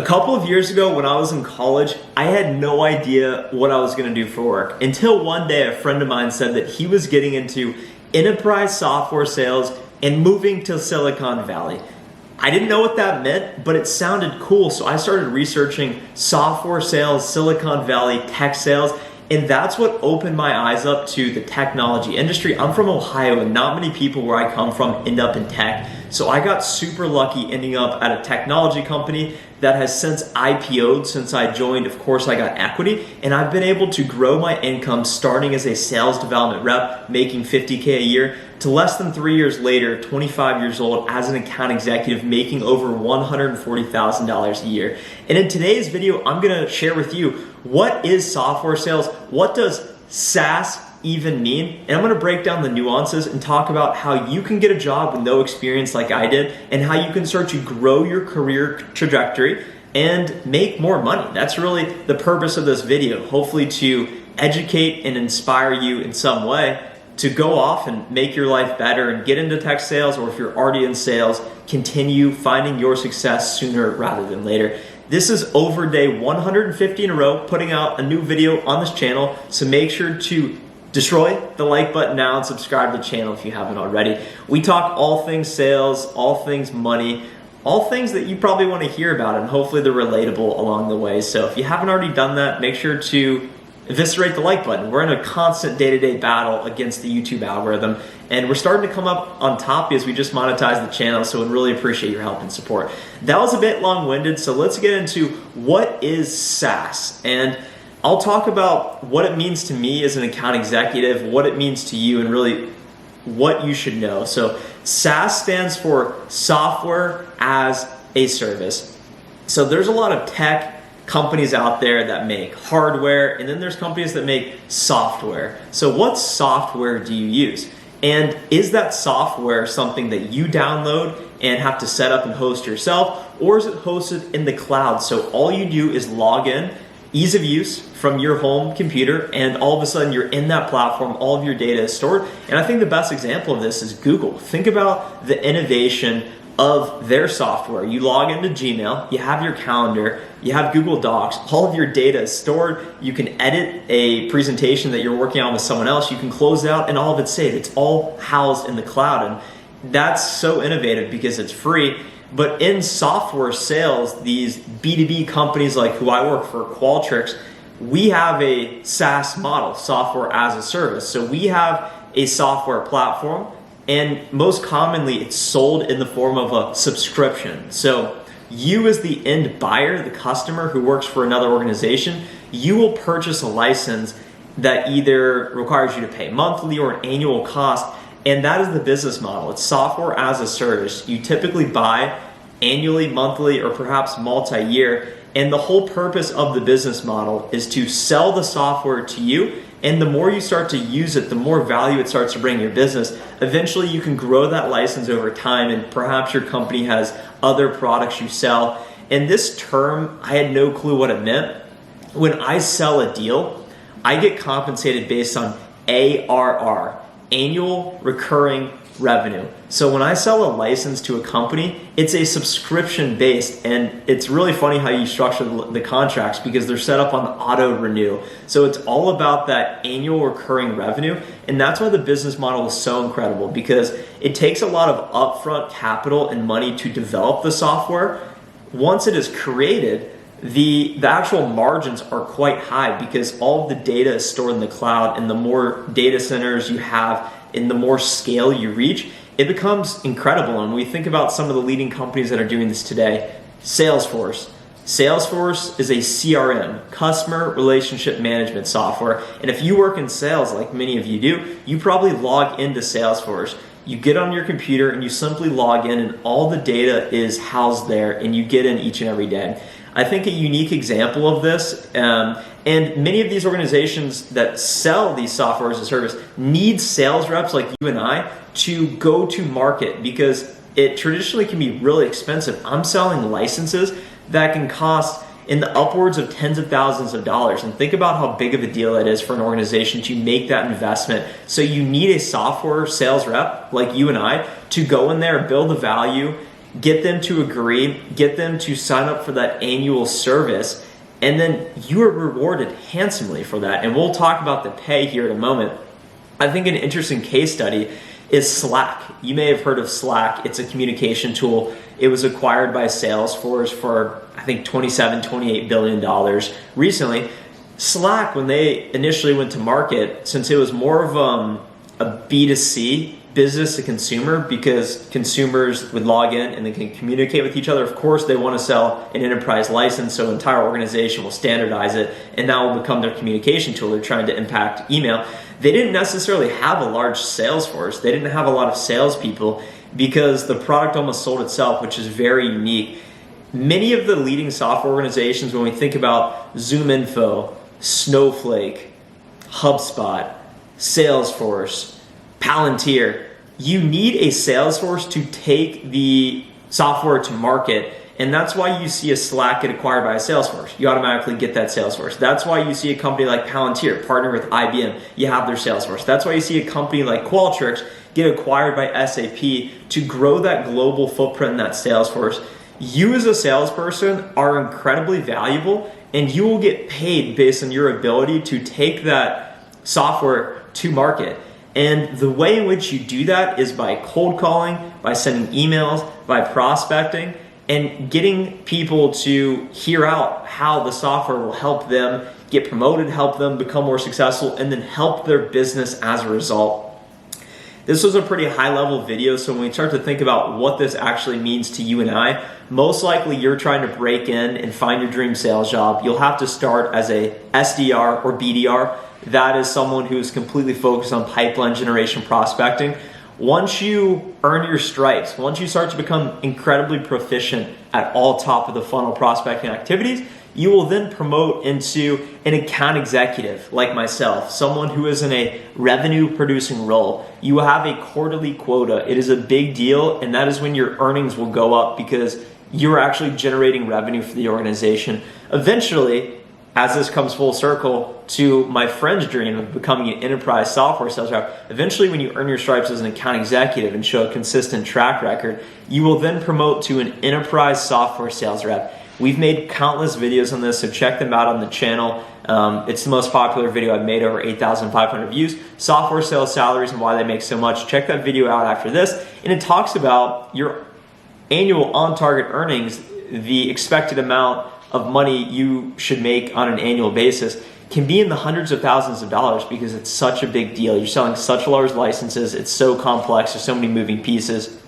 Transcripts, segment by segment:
A couple of years ago when I was in college, I had no idea what I was going to do for work until one day a friend of mine said that he was getting into enterprise software sales and moving to Silicon Valley. I didn't know what that meant, but it sounded cool, so I started researching software sales, Silicon Valley tech sales, and that's what opened my eyes up to the technology industry. I'm from Ohio, and not many people where I come from end up in tech. So I got super lucky ending up at a technology company that has since IPO'd since I joined. Of course, I got equity, and I've been able to grow my income starting as a sales development rep, making $50K a year, to less than 3 years later, 25 years old, as an account executive, making over $140,000 a year. And in today's video, I'm gonna share with you what is software sales, what does SaaS even mean, and I'm gonna break down the nuances and talk about how you can get a job with no experience like I did, and how you can start to grow your career trajectory and make more money. That's really the purpose of this video, hopefully to educate and inspire you in some way to go off and make your life better and get into tech sales, or if you're already in sales, continue finding your success sooner rather than later. This is over day 150 in a row, putting out a new video on this channel, so make sure to destroy the like button now and subscribe to the channel if you haven't already. We talk all things sales, all things money, all things that you probably want to hear about, and hopefully they're relatable along the way. So if you haven't already done that, make sure to eviscerate the like button. We're in a constant day-to-day battle against the YouTube algorithm, and we're starting to come up on top because we just monetized the channel, so we'd really appreciate your help and support. That was a bit long-winded, so let's get into what is SaaS. And I'll talk about what it means to me as an account executive, what it means to you, and really what you should know. So SaaS stands for Software as a Service. So there's a lot of tech companies out there that make hardware, and then there's companies that make software. So what software do you use? And is that software something that you download and have to set up and host yourself, or is it hosted in the cloud? So all you do is log in, ease of use from your home computer, and all of a sudden you're in that platform, all of your data is stored. And I think the best example of this is Google. Think about the innovation of their software. You log into Gmail, you have your calendar, you have Google Docs, all of your data is stored. You can edit a presentation that you're working on with someone else, you can close it out, and all of it's saved. It's all housed in the cloud, and that's so innovative because it's free. But in software sales, these B2B companies like who I work for, Qualtrics, we have a SaaS model, software as a service. So we have a software platform, and most commonly it's sold in the form of a subscription. So you as the end buyer, the customer who works for another organization, you will purchase a license that either requires you to pay monthly or an annual cost, and that is the business model. It's software as a service. You typically buy annually, monthly, or perhaps multi-year, and the whole purpose of the business model is to sell the software to you, and the more you start to use it, the more value it starts to bring your business. Eventually you can grow that license over time, and perhaps your company has other products you sell. And this term, I had no clue what it meant. When I sell a deal, I get compensated based on ARR, annual recurring revenue. So when I sell a license to a company, it's a subscription based, and it's really funny how you structure the contracts because they're set up on auto renew. So it's all about that annual recurring revenue, and that's why the business model is so incredible, because it takes a lot of upfront capital and money to develop the software. Once it is created, the actual margins are quite high because all of the data is stored in the cloud, and the more data centers you have and the more scale you reach, it becomes incredible. And we think about some of the leading companies that are doing this today. Salesforce. Salesforce is a CRM, customer relationship management software. And if you work in sales, like many of you do, you probably log into Salesforce. You get on your computer and you simply log in, and all the data is housed there, and you get in each and every day. I think a unique example of this, and many of these organizations that sell these software as a service need sales reps like you and I to go to market, because it traditionally can be really expensive. I'm selling licenses that can cost in the upwards of tens of thousands of dollars. And think about how big of a deal it is for an organization to make that investment. So you need a software sales rep like you and I to go in there, build the value, get them to agree, get them to sign up for that annual service, and then you are rewarded handsomely for that. And we'll talk about the pay here in a moment. I think an interesting case study is Slack. You may have heard of Slack. It's a communication tool. It was acquired by Salesforce for, I think, $27-28 billion recently. Slack, when they initially went to market, since it was more of a B2C, business to consumer, because consumers would log in and they can communicate with each other. Of course, they want to sell an enterprise license, so an entire organization will standardize it, and that will become their communication tool. They're trying to impact email. They didn't necessarily have a large sales force. They didn't have a lot of salespeople because the product almost sold itself, which is very unique. Many of the leading software organizations, when we think about ZoomInfo, Snowflake, HubSpot, Salesforce, Palantir, you need a sales force to take the software to market, and that's why you see a Slack get acquired by a Salesforce. You automatically get that Salesforce. That's why you see a company like Palantir partner with IBM. You have their Salesforce. That's why you see a company like Qualtrics get acquired by SAP to grow that global footprint in that Salesforce. You as a salesperson are incredibly valuable, and you will get paid based on your ability to take that software to market. And the way in which you do that is by cold calling, by sending emails, by prospecting, and getting people to hear out how the software will help them get promoted, help them become more successful, and then help their business as a result. This was a pretty high level video, so when we start to think about what this actually means to you and I, most likely you're trying to break in and find your dream sales job. You'll have to start as a SDR or BDR. That is someone who is completely focused on pipeline generation prospecting. Once you earn your stripes, once you start to become incredibly proficient at all top of the funnel prospecting activities, you will then promote into an account executive like myself, someone who is in a revenue producing role. You will have a quarterly quota. It is a big deal, and that is when your earnings will go up because you're actually generating revenue for the organization. Eventually, as this comes full circle to my friend's dream of becoming an enterprise software sales rep, eventually when you earn your stripes as an account executive and show a consistent track record, you will then promote to an enterprise software sales rep. We've made countless videos on this, so check them out on the channel. It's the most popular video I've made, over 8,500 views. Software sales salaries and why they make so much. Check that video out after this. And it talks about your annual on-target earnings, the expected amount of money you should make on an annual basis can be in the hundreds of thousands of dollars because it's such a big deal. You're selling such large licenses. It's so complex. There's so many moving pieces.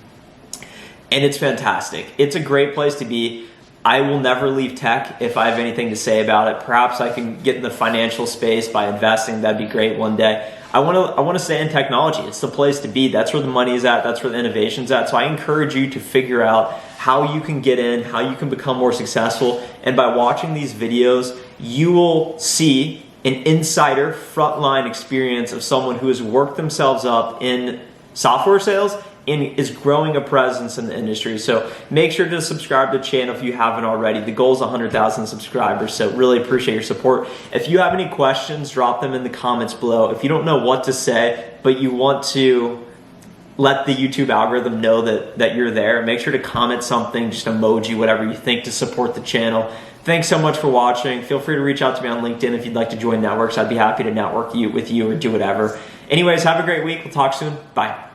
And it's fantastic. It's a great place to be. I will never leave tech if I have anything to say about it. Perhaps I can get in the financial space by investing. That'd be great one day. I want to stay in technology. It's the place to be. That's where the money is at. That's where the innovation's at. So I encourage you to figure out how you can get in, how you can become more successful. And by watching these videos, you will see an insider frontline experience of someone who has worked themselves up in software sales and is growing a presence in the industry. So make sure to subscribe to the channel if you haven't already. The goal is 100,000 subscribers, so really appreciate your support. If you have any questions, drop them in the comments below. If you don't know what to say, but you want to let the YouTube algorithm know that you're there, make sure to comment something, just emoji, whatever you think to support the channel. Thanks so much for watching. Feel free to reach out to me on LinkedIn if you'd like to join networks. I'd be happy to network with you or do whatever. Anyways, have a great week. We'll talk soon. Bye.